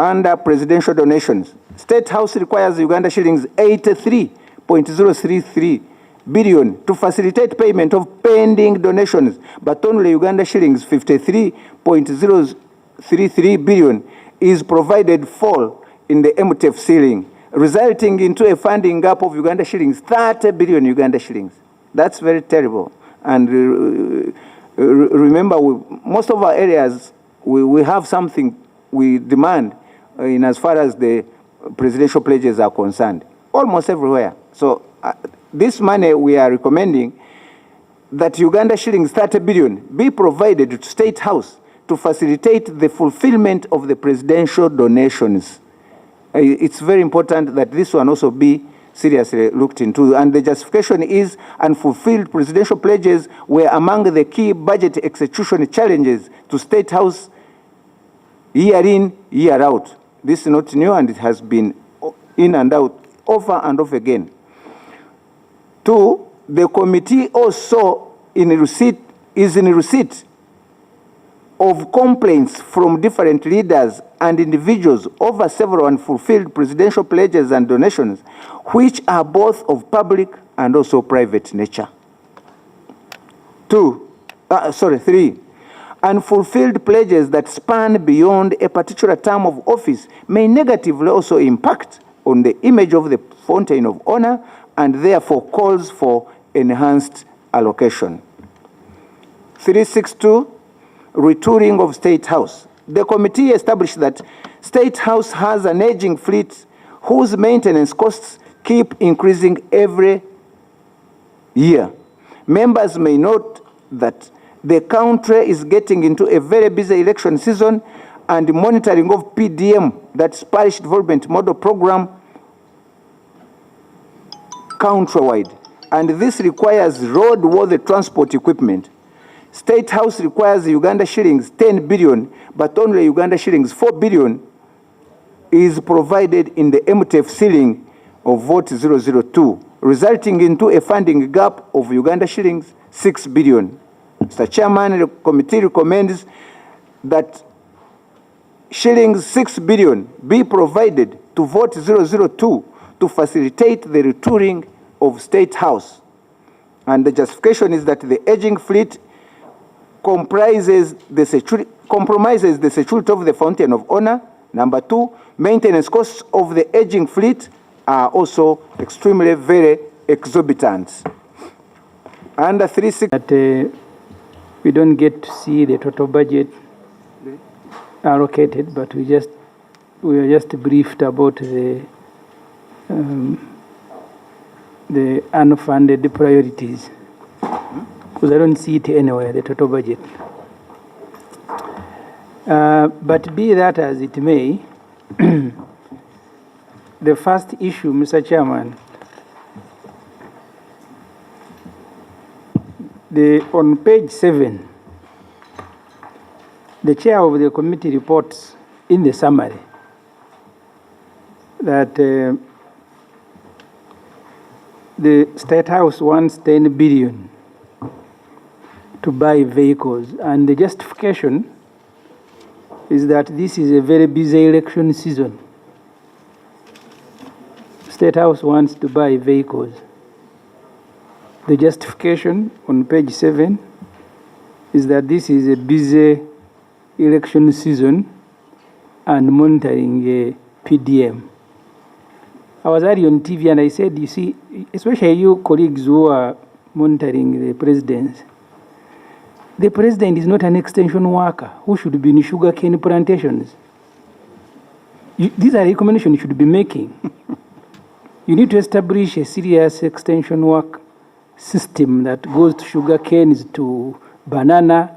Under presidential donations, State House requires Uganda shillings 83.033 billion to facilitate payment of pending donations, but only Uganda shillings 53.033 billion is provided for in the MTF ceiling, resulting into a funding gap of Uganda shillings 30 billion Uganda shillings. That's very terrible. And remember, most of our areas, we have something we demand in as far as the presidential pledges are concerned, almost everywhere. So this money we are recommending that Uganda shillings 30 billion be provided to State House to facilitate the fulfillment of the presidential donations. It's very important that this one also be seriously looked into. And the justification is unfulfilled presidential pledges were among the key budget execution challenges to State House year in, year out. This is not new, and it has been in and out over and over again. 2, the committee also is in receipt of complaints from different leaders and individuals over several unfulfilled presidential pledges and donations, which are both of public and also private nature. 3. Unfulfilled pledges that span beyond a particular term of office may negatively also impact on the image of the fountain of honor and therefore calls for enhanced allocation. 362, retooling of State House. The committee established that State House has an aging fleet whose maintenance costs keep increasing every year. Members may note that the country is getting into a very busy election season, and monitoring of PDM, that's Parish Development Model Program, countrywide, and this requires roadworthy transport equipment. State House requires Uganda shillings 10 billion, but only Uganda shillings 4 billion is provided in the MTF ceiling of vote 002, resulting into a funding gap of Uganda shillings 6 billion. Mr. Chairman, the committee recommends that shillings 6 billion be provided to vote 002 to facilitate the retooling of State House. And the justification is that the aging fleet compromises the security of the fountain of honor. Number 2, maintenance costs of the aging fleet are also extremely very exorbitant. Under 360, we don't get to see the total budget allocated, but we are just briefed about the unfunded priorities, because I don't see it anywhere, the total budget. But be that as it may, the first issue, Mr. Chairman, on page 7, the chair of the committee reports in the summary that the State House wants 10 billion to buy vehicles, and the justification is that this is a very busy election season. State House wants to buy vehicles. The justification on page 7 is that this is a busy election season and monitoring a PDM. I was earlier on TV and I said, you see, especially you colleagues who are monitoring the president is not an extension worker who should be in sugarcane plantations. These are recommendations you should be making. You need to establish a serious extension work system that goes to sugar canes, to banana,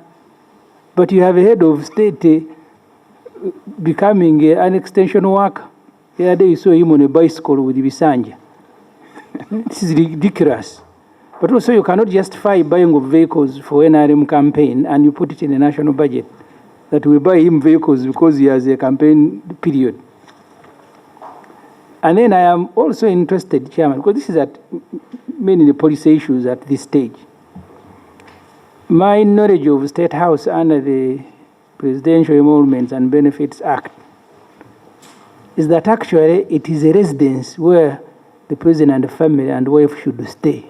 but you have a head of state becoming an extension worker. The other day you saw him on a bicycle with Bisanja. This is ridiculous. But also you cannot justify buying of vehicles for NRM campaign and you put it in the national budget, that we buy him vehicles because he has a campaign period. And then I am also interested, Chairman, because this is at mainly the policy issues at this stage. My knowledge of State House under the Presidential Emoluments and Benefits Act is that actually it is a residence where the president and the family and wife should stay.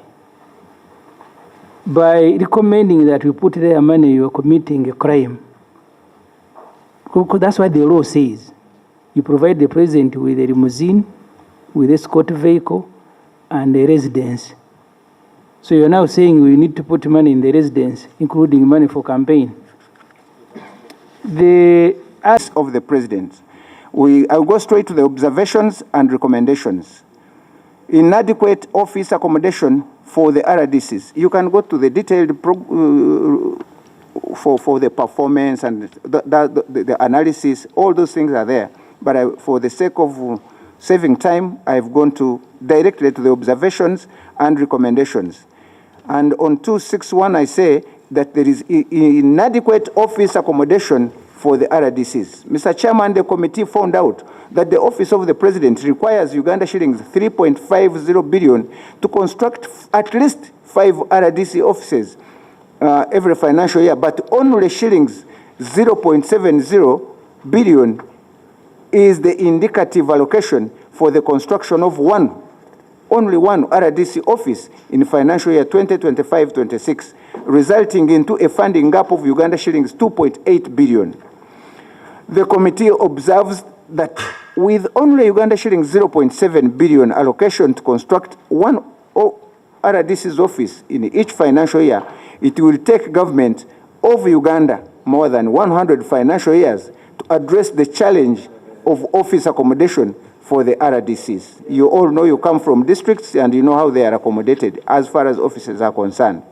By recommending that we put their money, you are committing a crime. Because that's what the law says. You provide the president with a limousine, with a escort vehicle, and a residence. So you're now saying we need to put money in the residence, including money for campaign. The act of the president. I'll go straight to the observations and recommendations. Inadequate office accommodation for the RDCs. You can go to the detailed for the performance and the analysis. All those things are there. But for the sake of saving time, I've gone directly to the observations and recommendations. And on 261, I say that there is inadequate office accommodation for the RDCs. Mr. Chairman, the committee found out that the Office of the President requires Uganda shillings 3.50 billion to construct at least 5 RDC offices every financial year, but only shillings 0.70 billion is the indicative allocation for the construction of only one RDC office in financial year 2025-26, resulting into a funding gap of Uganda shillings 2.8 billion. The committee observes that with only Uganda shillings 0.7 billion allocation to construct one RDC's office in each financial year, it will take government of Uganda more than 100 financial years to address the challenge of office accommodation for the RDCs. You all know, you come from districts and you know how they are accommodated as far as offices are concerned.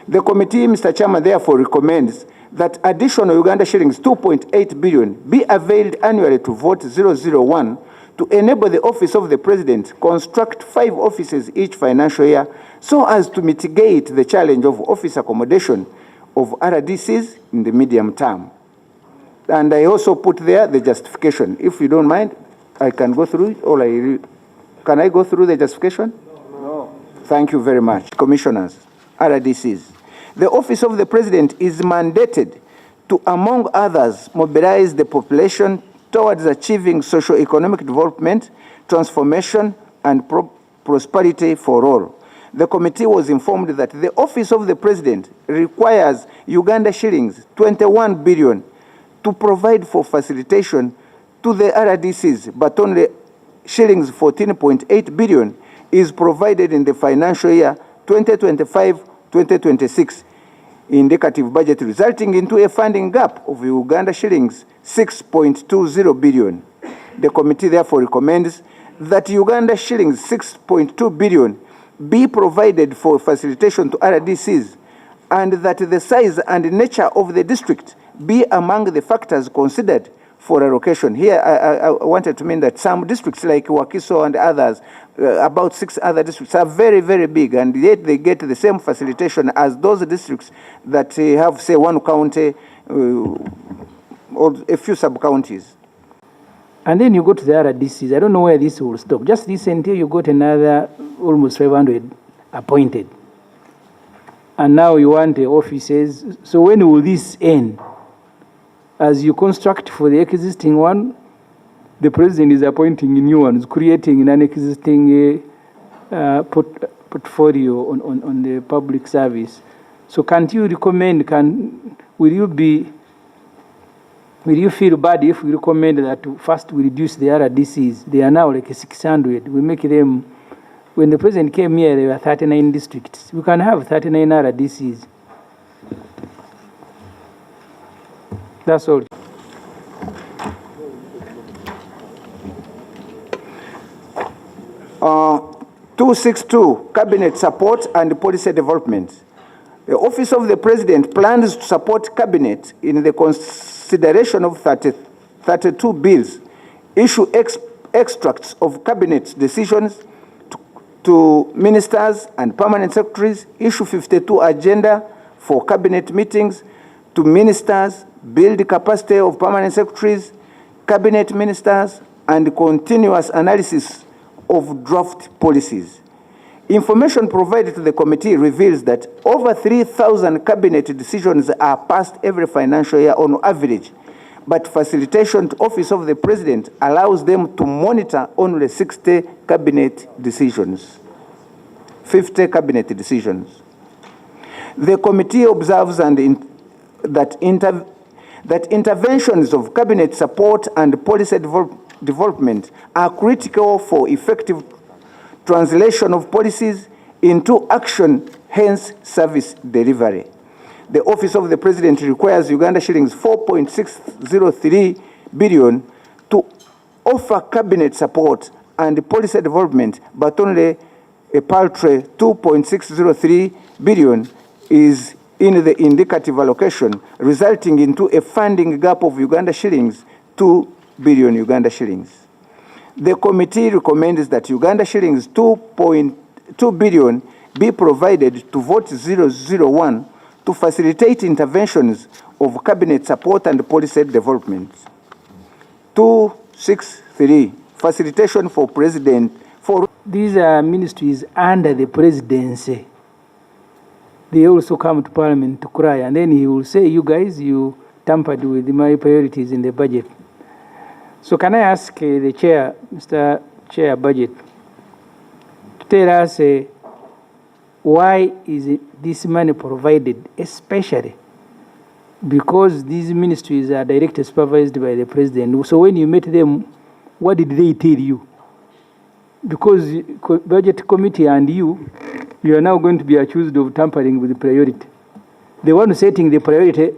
The committee, Mr. Chairman, therefore recommends that additional Uganda shillings 2.8 billion be availed annually to vote 001 to enable the Office of the President construct 5 offices each financial year so as to mitigate the challenge of office accommodation of RDCs in the medium term. And I also put there the justification. If you don't mind, I can go through it, can I go through the justification? No. Thank you very much. Commissioners, RDCs. The Office of the President is mandated to, among others, mobilize the population towards achieving socio-economic development, transformation, and prosperity for all. The committee was informed that the Office of the President requires Uganda shillings 21 billion to provide for facilitation to the RDCs, but only shillings 14.8 billion is provided in the financial year 2025-2026 indicative budget, resulting into a funding gap of Uganda shillings 6.20 billion. The committee therefore recommends that Uganda shillings 6.2 billion be provided for facilitation to RDCs, and that the size and nature of the district be among the factors considered for allocation. Here, I wanted to mean that some districts like Wakiso and others, about 6 other districts, are very, very big, and yet they get the same facilitation as those districts that have, say, one county or a few sub-counties. And then you go to the RDCs. I don't know where this will stop. Just this until you got another almost 500 appointed. And now you want the offices. So when will this end? As you construct for the existing one, the president is appointing new ones, creating an existing portfolio on the public service. So can't you recommend, will you feel bad if we recommend that first we reduce the RDCs? They are now like 600. We make them, when the president came here, there were 39 districts. We can have 39 RDCs. That's all. Uh, 262, Cabinet Support and Policy Development. The Office of the President plans to support Cabinet in the consideration of 32 bills, issue extracts of Cabinet decisions to ministers and permanent secretaries, issue 52 agenda for Cabinet meetings to ministers, build capacity of permanent secretaries, Cabinet ministers, and continuous analysis of draft policies. Information provided to the committee reveals that over 3,000 cabinet decisions are passed every financial year on average, but facilitation to Office of the President allows them to monitor only 60 cabinet decisions, 50 cabinet decisions. The committee observes that interventions of cabinet support and policy development are critical for effective translation of policies into action, hence service delivery. The Office of the President requires Uganda shillings 4.603 billion to offer cabinet support and policy development, but only a paltry 2.603 billion is in the indicative allocation, resulting into a funding gap of Uganda shillings 2 billion Uganda shillings. The committee recommends that Uganda shillings 2.2 billion be provided to Vote 001 to facilitate interventions of cabinet support and policy development. 263, facilitation for president for... These are ministries under the presidency. They also come to parliament to cry, and then he will say, you guys, you tampered with my priorities in the budget. So can I ask the chair, Mr. Chair Budget, to tell us why is this money provided, especially because these ministries are directly supervised by the president. So when you met them, what did they tell you? Because budget committee and you are now going to be accused of tampering with the priority. The one setting the priority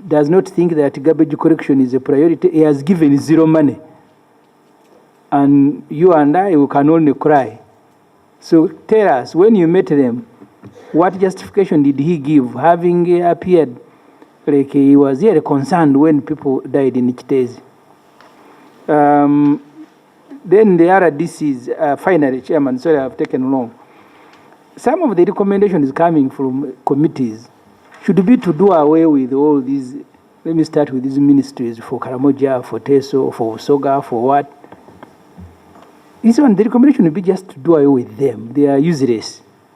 does not think that garbage collection is a priority. He has given zero money. And you and I, we can only cry. So tell us, when you met them, what justification did he give, having appeared like he was really concerned when people died in Kitezi? Then the RDCs, finally, Chairman, sorry I've taken long. Some of the recommendations coming from committees should be to do away with all these. Let me start with these ministries for Karamoja, for Teso, for Soga, for what. This one, the recommendation would be just to do away with them. They are useless.